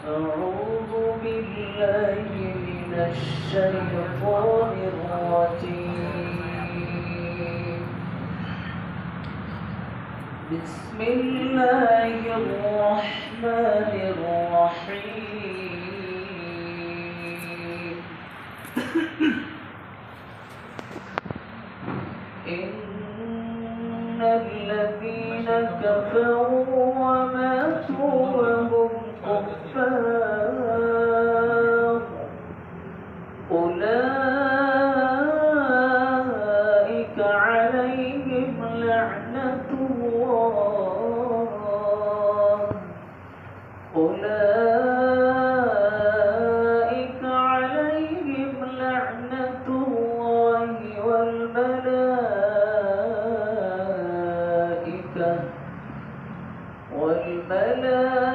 أعوذ بالله من الشيطان الرجيم. بسم الله الرحمن الرحيم. إن الذين كفروا وماتوا وهم كفار أولئك عليهم لعنة الله